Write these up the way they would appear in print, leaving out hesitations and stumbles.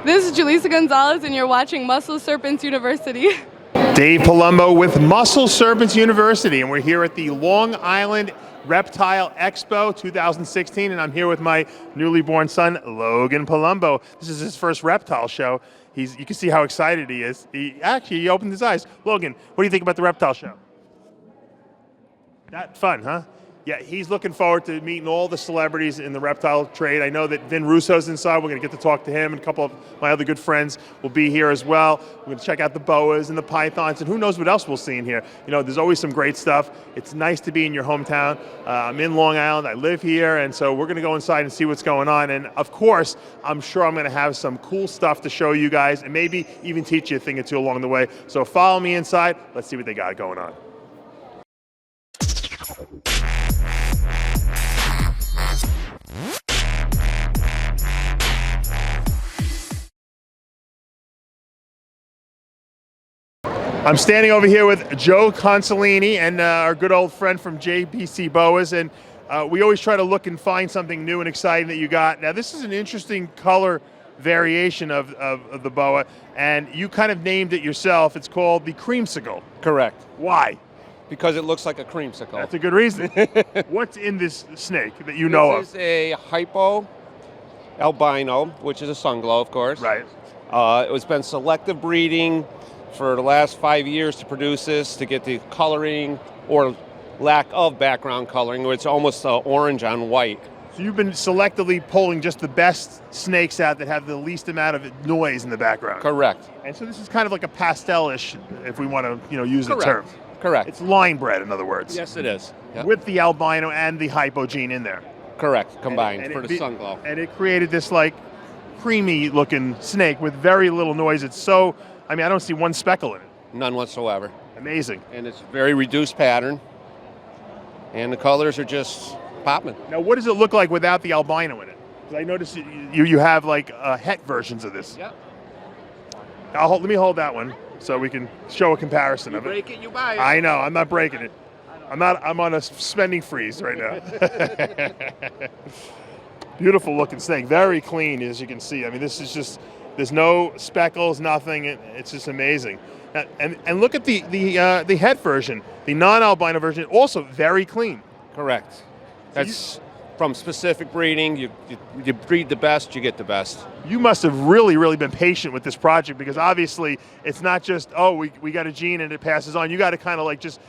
This is Julissa Gonzalez, and you're watching Muscle Serpents University. Dave Palumbo with Muscle Serpents University, and we're here at the Long Island Reptile Expo 2016, and I'm here with my newly born son, Logan Palumbo. This is his first reptile show. You can see how excited he is. He opened his eyes. Logan, what do you think about the reptile show? That fun, huh? Yeah, he's looking forward to meeting all the celebrities in the reptile trade. I know that Vin Russo's inside. We're going to get to talk to him, and a couple of my other good friends will be here as well. We're going to check out the boas and the pythons, and who knows what else we'll see in here. You know, there's always some great stuff. It's nice to be in your hometown. I'm in Long Island. I live here, and so we're going to go inside and see what's going on. And, of course, I'm sure I'm going to have some cool stuff to show you guys and maybe even teach you a thing or two along the way. So follow me inside. Let's see what they got going on. I'm standing over here with Joe Consolini and our good old friend from JPC Boas, and we always try to look and find something new and exciting that you got. Now, this is an interesting color variation of the boa, and you kind of named it yourself. It's called the Creamsicle. Correct. Why? Because it looks like a creamsicle. That's a good reason. What's in this snake that you know of? This is a hypo albino, which is a sunglow, of course. Right. It was been selective breeding for the last 5 years to produce this, to get the coloring or lack of background coloring, where it's almost orange on white. So you've been selectively pulling just the best snakes out that have the least amount of noise in the background. Correct. And so this is kind of like a pastel-ish, if we want to, use the term. Correct. It's line bred, in other words. Yes, it is. Yep. With the albino and the hypo gene in there. Correct, combined And for the sunglow. And it created this like creamy-looking snake with very little noise. It's so, I don't see one speckle in it. None whatsoever. Amazing. And it's very reduced pattern, and the colors are just popping. Now, what does it look like without the albino in it? Because I noticed you have like het versions of this. Yep. Let me hold that one so we can show a comparison of it. You break it, you buy it. I know, I'm not breaking it. I'm on a spending freeze right now. Beautiful looking snake, very clean as you can see. This is just, there's no speckles, nothing. It's just amazing. And look at the het version, the non-albino version, also very clean. Correct. That's from specific breeding. You breed the best, you get the best. You must have really, really been patient with this project, because obviously it's not just, we got a gene and it passes on. You got to kind of like just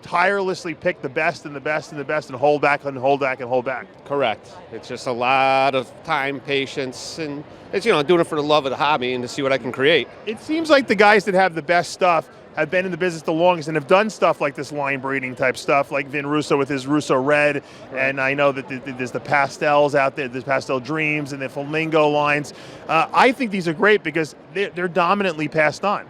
tirelessly pick the best and the best and the best and hold back and hold back and hold back. Correct. It's just a lot of time, patience, and it's, doing it for the love of the hobby and to see what I can create. It seems like the guys that have the best stuff have been in the business the longest and have done stuff like this line breeding type stuff, like Vin Russo with his Russo Red, right. And I know that there's the pastels out there, there's Pastel Dreams and the Flamingo lines. I think these are great because they're dominantly passed on.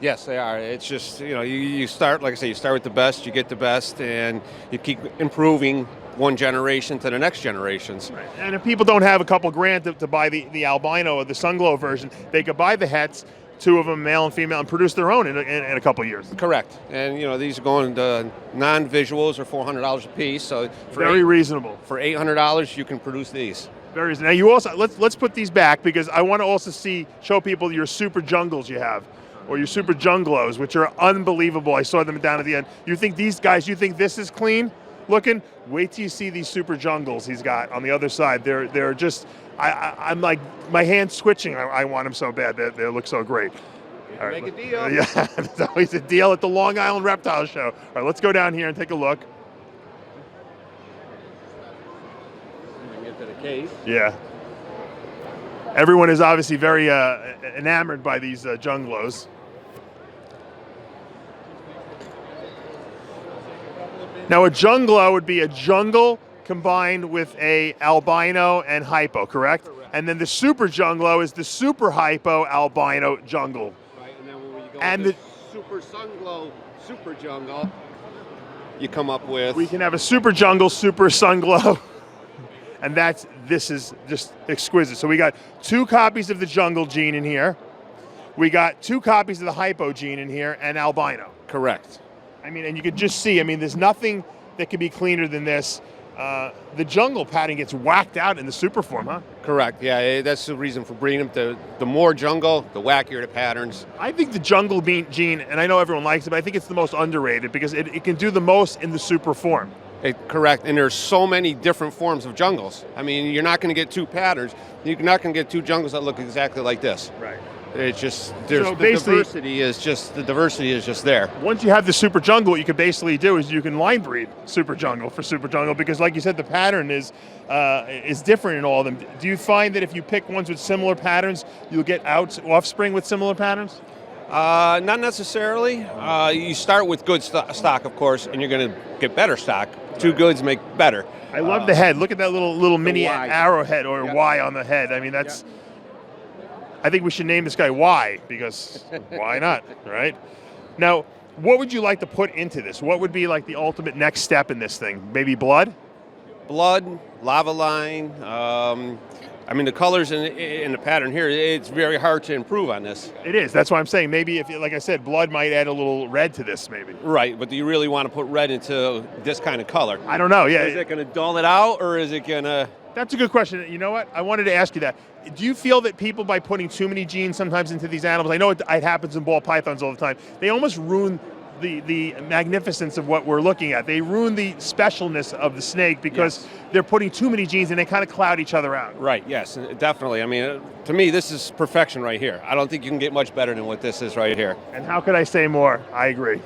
Yes, they are. It's just, you start, like I say, you start with the best, you get the best, and you keep improving one generation to the next generations. Right. And if people don't have a couple grand to buy the albino or the sunglow version, they could buy the hets, two of them, male and female, and produce their own in a couple of years. Correct. And, these are going to non-visuals are $400 a piece. So very reasonable. For $800, you can produce these. Very reasonable. Now, you also, let's put these back, because I want to also show people your Super Jungles you have, or your Super Junglows, which are unbelievable. I saw them down at the end. You think this is clean looking? Wait till you see these Super Jungles he's got on the other side. They're just, I'm like, my hand's twitching. I want them so bad. They look so great. All right. Make a deal. Yeah, there's always a deal at the Long Island Reptile Show. All right, let's go down here and take a look. Get to the case. Yeah. Everyone is obviously very enamored by these Junglows. Now, a Junglow would be a jungle combined with a albino and hypo, correct? Correct. And then the Super Junglow is the super hypo albino jungle. Right, and then when you go to the Super Sunglow Super Jungle, you come up with... We can have a Super Jungle Super Sunglow. And this is just exquisite. So we got 2 copies of the jungle gene in here. We got 2 copies of the hypo gene in here and albino. Correct. And you could just see, there's nothing that could be cleaner than this. the jungle pattern gets whacked out in the super form, huh? Correct. Yeah, that's the reason for breeding them. The more jungle, the wackier the patterns. I think the jungle gene, and I know everyone likes it, but I think it's the most underrated because it can do the most in the super form. Correct, and there's so many different forms of jungles. I mean, you're not going to get two patterns. You're not going to get two jungles that look exactly like this. Right. It's just So the diversity is just there. Once you have the super jungle, what you can basically do is you can line breed super jungle for super jungle because, like you said, the pattern is different in all of them. Do you find that if you pick ones with similar patterns, you'll get offspring with similar patterns? Not necessarily. You start with good stock, of course, and you're going to get better stock. Two goods make better. I love the head. Look at that little mini Y. arrowhead or Y on the head. I mean, that's. I think we should name this guy Y because why not, right? Now, what would you like to put into this? What would be like the ultimate next step in this thing? Maybe blood? Blood, lava line. I mean, the colors in the pattern here, it's very hard to improve on this. It is. That's why I'm saying maybe if, like I said, blood might add a little red to this maybe. Right, but do you really want to put red into this kind of color? I don't know, yeah. Is it going to dull it out, or is it going to... That's a good question. You know what? I wanted to ask you that. Do you feel that people, by putting too many genes sometimes into these animals, I know it happens in ball pythons all the time, they almost ruin the magnificence of what we're looking at. They ruin the specialness of the snake because they're putting too many genes and they kind of cloud each other out. Right, yes, definitely. I mean, to me, this is perfection right here. I don't think you can get much better than what this is right here. And how could I say more? I agree.